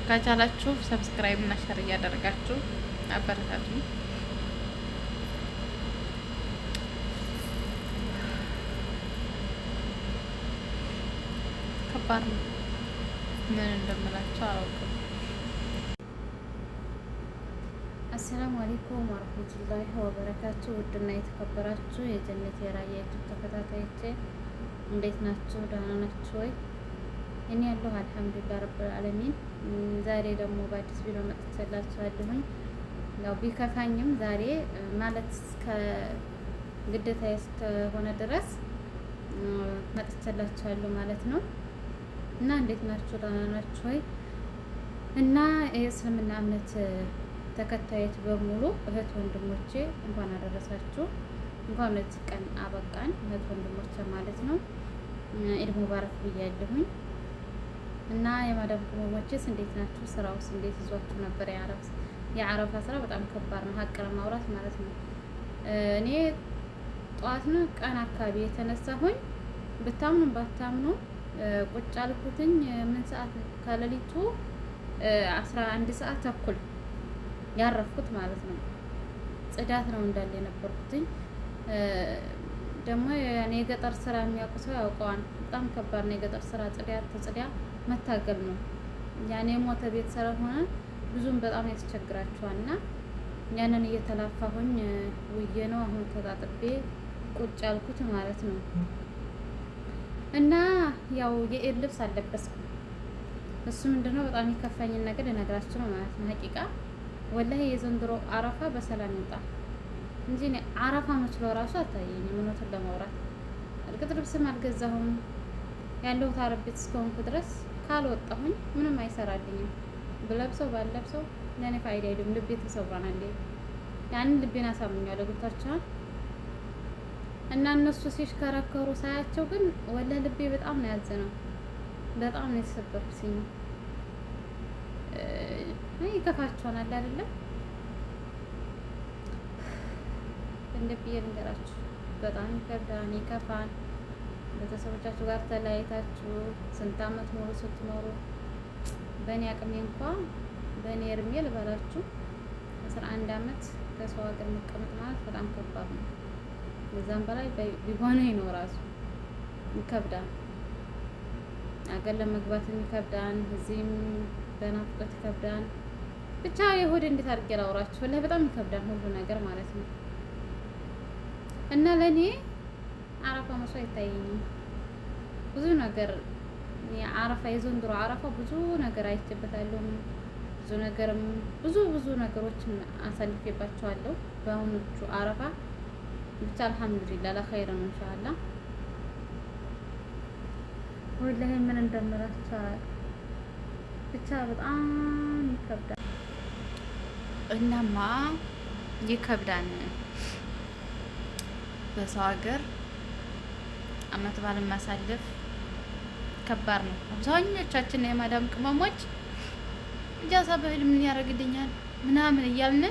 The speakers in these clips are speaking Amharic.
ከቻላችሁ ሰብስክራይብ እና ሼር እያደረጋችሁ አበረታቱ። ከባድ ነው። ምን እንደምላችሁ አላውቅም። አሰላሙ አለይኩም ወራህመቱላሂ ወበረካቱ። ውድና የተከበራችሁ የጀነት የራያ ዩቲዩብ ተከታታዮቼ እንዴት ናችሁ? ደህና ናችሁ ወይ? እኔ ያለሁ አልሐምዱሊላህ ረብል ዓለሚን። ዛሬ ደግሞ በአዲስ ቪዲዮ መጥቻላችኋለሁኝ። ያው ቢከፋኝም ዛሬ ማለት ግዴታ እስከሆነ ድረስ መጥቻላችኋለሁ ማለት ነው። እና እንዴት ናችሁ? ደህና ናችሁ ወይ? እና የእስልምና እምነት ተከታዮች በሙሉ እህት ወንድሞቼ እንኳን አደረሳችሁ። እንኳን ለዚህ ቀን አበቃን እህት ወንድሞቼ ማለት ነው። ኢድ ሙባረክ ብያለሁኝ። እና የማዳም ቅመሞችስ እንዴት ናችሁ? ስራውስ እንዴት ይዟችሁ ነበር? የአረፋ ስራ በጣም ከባድ ነው፣ ሀቅ ለማውራት ማለት ነው። እኔ ጠዋት ነው ቀን አካባቢ የተነሳሁኝ ብታምኑ ባታምኑ ቁጭ አልኩትኝ። ምን ሰዓት ከሌሊቱ 11 ሰዓት ተኩል ያረፍኩት ማለት ነው። ጽዳት ነው እንዳለ የነበርኩትኝ። ደግሞ ያኔ የገጠር ስራ የሚያውቁ ሰው ያውቀዋል። በጣም ከባድ ነው የገጠር ስራ። ጽዳት መታገል ነው። ያኔ የሞተ ቤት ስለሆነ ብዙም በጣም ያስቸግራቸዋል። እና ያንን እየተላፋሁኝ ውዬ ነው አሁን ተጣጥቤ ቁጭ ያልኩት ማለት ነው። እና ያው የኢድ ልብስ አልለበስኩም። እሱ ምንድነው በጣም የከፋኝን ነገር ልነግራችሁ ነው ማለት ነው። ሀቂቃ ወላሂ የዘንድሮ አረፋ በሰላም ይምጣ እንጂ እኔ አረፋ መስሎ ራሱ አታየኝም እውነቱን ለማውራት። እርግጥ ልብስም አልገዛሁም ያለሁት አረብ ቤት እስከሆንኩ ድረስ ካልወጣሁኝ ምንም አይሰራልኝም። ብለብሰው ባለብሰው ለእኔ ፋይዳ አይደለም። ልቤ ተሰብሯል አንዴ ያንን ልቤን አሳምኛለሁ። ገብታችኋል? እና እነሱ ሲሽከረከሩ ሳያቸው ግን ወላሂ ልቤ በጣም ነው ያዘነው። በጣም ነው የተሰበርኩትኝ። ይከፋችኋል አይደለም? እንደ ብዬ ልንገራችሁ በጣም ይከፋል። ቤተሰቦቻችሁ ጋር ተለያይታችሁ ስንት አመት ሙሉ ስትኖሩ በእኔ አቅሜ እንኳን በእኔ እድሜ ልበላችሁ 11 አመት ከሰው ሀገር መቀመጥ ማለት በጣም ከባድ ነው። እዛም በላይ ቢሆነ ነው ራሱ ይከብዳል። አገር ለመግባትም ይከብዳል፣ እዚህም በናፍቆት ይከብዳል። ብቻ የሆድ እንዴት አድርጌ ላውራችሁ ወላሂ በጣም ይከብዳል ሁሉ ነገር ማለት ነው። እና ለኔ አረፋ መስሎ አይታየኝም። ብዙ ነገር የአረፋ የዘንድሮ አረፋ ብዙ ነገር አይቼበታለሁ። ብዙ ነገርም ብዙ ነገሮችን አሳልፌባቸዋለሁ በአሁኖቹ አረፋ። ብቻ አልሐምዱሊላህ ለኸይር ነው ኢንሻአላህ። ወላሂ ምን እንደምራችሁ ብቻ በጣም ይከብዳል። እናማ ይከብዳል። በሰው ሀገር አመት በዓል ማሳለፍ ከባድ ነው። አብዛኞቻችን የማዳም ቅመሞች እጃዛ በህል ምን ያደርግልኛል ምናምን እያልን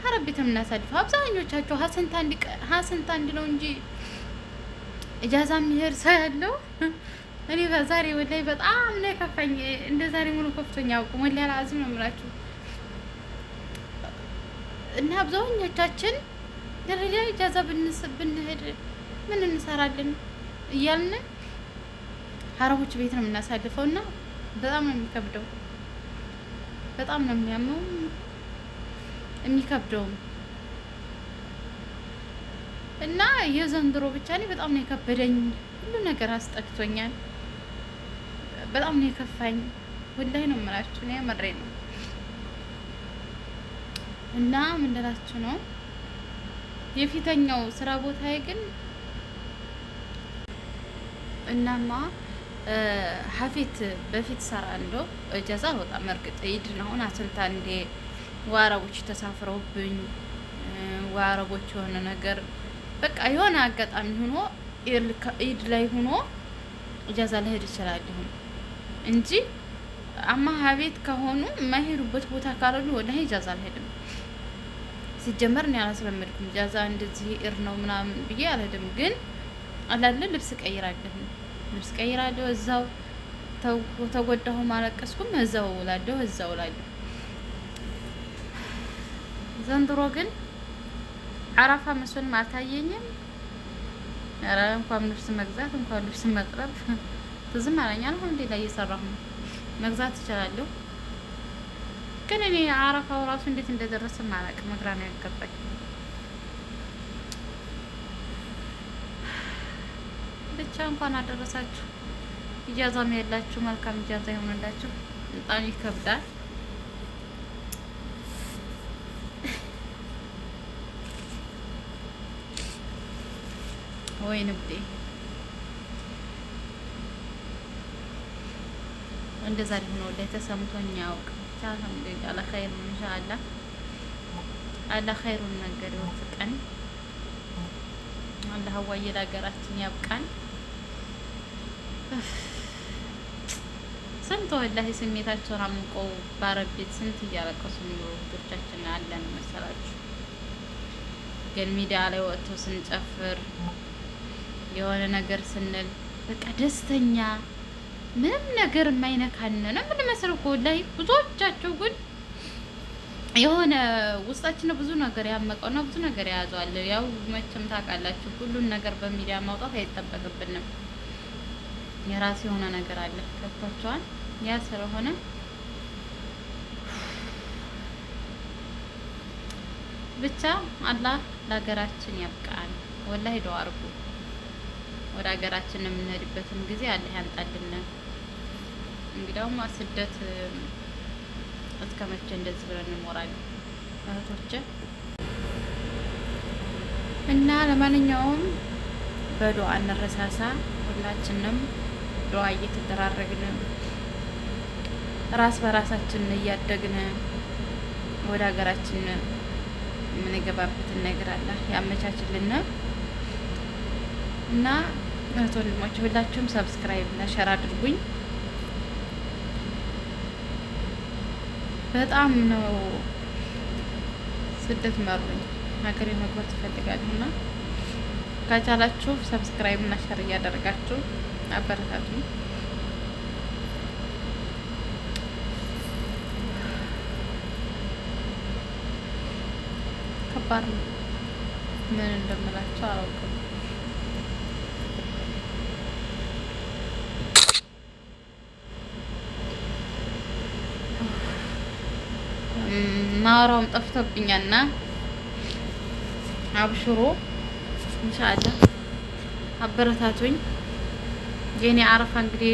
አረብ ቤት የምናሳልፈው አብዛኞቻችሁ ሀሰንት አንድ ነው እንጂ እጃዛ የሚሄድ ሰው ያለው እኔ በዛሬ ወላሂ በጣም ነው የከፋኝ። እንደ ዛሬ ሙሉ ከፍቶኝ አያውቅም ወላሂ አልዓዚም ነው የምላችሁ። እና አብዛኞቻችን ደረጃ እጃዛ ብንሄድ ምን እንሰራለን እያልን አረቦች ቤት ነው የምናሳልፈው። እና በጣም ነው የሚከብደው፣ በጣም ነው የሚያመው የሚከብደውም። እና የዘንድሮ ብቻ እኔ በጣም ነው የከበደኝ። ሁሉ ነገር አስጠቅቶኛል። በጣም ነው የከፋኝ ወላሂ ነው የምላችሁ። እኔ መሬ ነው እና ምን ልላችሁ ነው የፊተኛው ስራ ቦታዬ ግን እናማ ሀፊት በፊት ሰራ እንደው እጃዛ አልወጣም። እርግጥ ኢድ ነው አስንታ እንዴ ዋረቦች ተሳፍረውብኝ ዋረቦች የሆነ ነገር በቃ የሆነ አጋጣሚ ሆኖ ኢድ ላይ ሆኖ እጃዛ ልሄድ እችላለሁ እንጂ አማ ሀቤት ከሆኑ የማይሄዱበት ቦታ ካሉ ወላሂ እጃዛ አልሄድም። ሲጀመር እኔ አላስለመድኩም እጃዛ እንደዚህ ኢድ ነው ምናምን ብዬ አልሄድም። ግን አላለ ልብስ ቀይራለሁ እዛው ተጎዳሁ ማለቀስኩም እዛው እላለሁ። ዘንድሮ ግን አረፋ መስሎንም አልታየኝም። ኧረ እንኳን ልብስ መግዛት እንኳን ልብስ መጥረብ ትዝም አለኝ። አልሐምዱሊላህ እየሰራሁ ነው፣ መግዛት እችላለሁ። ግን እኔ አረፋው ራሱ እንዴት እንደደረሰ ማለቅ መግራ ነው ያገባኝ። ብቻ እንኳን አደረሳችሁ። ኢጃዛም ያላችሁ መልካም ኢጃዛ ይሆንላችሁ። በጣም ይከብዳል። ወይ ንብዴ እንደዛ ሊሆን ወደ ተሰምቶኝ ያውቅ ብቻ አልሐምዱሊላህ አላ ኸይር ኢንሻአላህ። አላ ኸይሩን ነገር ይወፍቀን። አላህ አዋዬ ለሀገራችን ያብቃን። ስንት ወላሂ ስሜታቸውን አምቀው ባረብ ቤት ስንት እያለቀሱ የሚኖሩ ልጆቻችን አለን መሰላችሁ። ግን ሚዲያ ላይ ወጥቶ ስንጨፍር የሆነ ነገር ስንል በቃ ደስተኛ ምንም ነገር የማይነካን ነው የምንመስለው እኮ ወላሂ። ብዙዎቻቸው ግን የሆነ ውስጣችን ብዙ ነገር ያመቀውና ብዙ ነገር የያዘዋል። ያው መቼም ታውቃላችሁ ሁሉን ነገር በሚዲያ ማውጣት አይጠበቅብንም። የራስ የሆነ ነገር አለ ገብቷቸዋል። ያ ስለሆነ ብቻ አላህ ለሀገራችን ያብቃን። ወላሂ ዱአ አድርጉ። ወደ ሀገራችን የምንሄድበትን ጊዜ አላህ ያንጣልን። እንግዲያውም ስደት እስከ መቼ እንደዚህ ብለን እንሞራለን እህቶቼ? እና ለማንኛውም በዱአ እንረሳሳ። ሁላችንም ዱአ እየተደራረግን ራስ በራሳችን እያደግን ወደ ሀገራችን የምንገባበትን ነገር አላህ ያመቻችልን። እና እህት ወንድሞች ሁላችሁም ሰብስክራይብ እና ሸር አድርጉኝ። በጣም ነው ስደት መሩኝ። ሀገሬ መግባት እፈልጋለሁ እና ከቻላችሁ ሰብስክራይብ እና ሸር እያደረጋችሁ አበረታቱኝ። ከባድ ነው፣ ምን እንደምላችሁ አላውቅም። ማውራውም ጠፍቶብኛልና አብሽሮ ኢንሻአላህ አበረታቱኝ። የኔ አረፋ እንግዲህ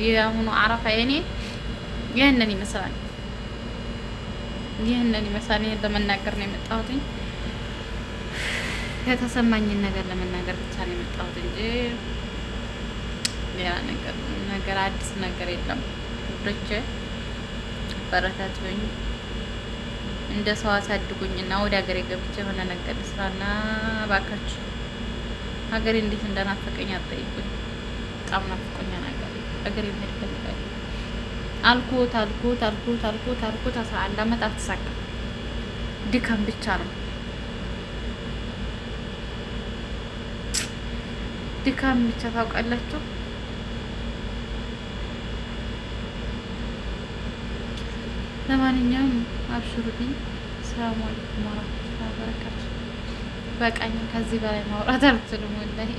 የአሁኑ አረፋ የኔ ይህንን ይመስላል። ይህንን ለመናገር ነው የመጣሁት። የተሰማኝን ነገር ለመናገር ብቻ ነው የመጣሁት እንጂ ሌላ ነገር አዲስ ነገር የለም። ውዶቼ አበረታቱኝ። እንደ ሰው አሳድጉኝና ወደ ሀገሬ ገብቼ የሆነ ነገር ስራና ባካችሁ ሀገሬ እንዴት እንደናፈቀኝ አትጠይቁኝ። በጣም ናፍቆኛል ሀገሬ መሄድ እፈልጋለሁ። አልኩት 11 ዓመት አልተሳካም። ድካም ብቻ ነው ድካም ብቻ ታውቃላችሁ። ለማንኛውም አብሽሩልኝ። ሰላም አለይኩም ወራህመቱላሂ ወበረካቱ። በቃኝ። ከዚህ በላይ ማውራት አልችልም ወላሂ።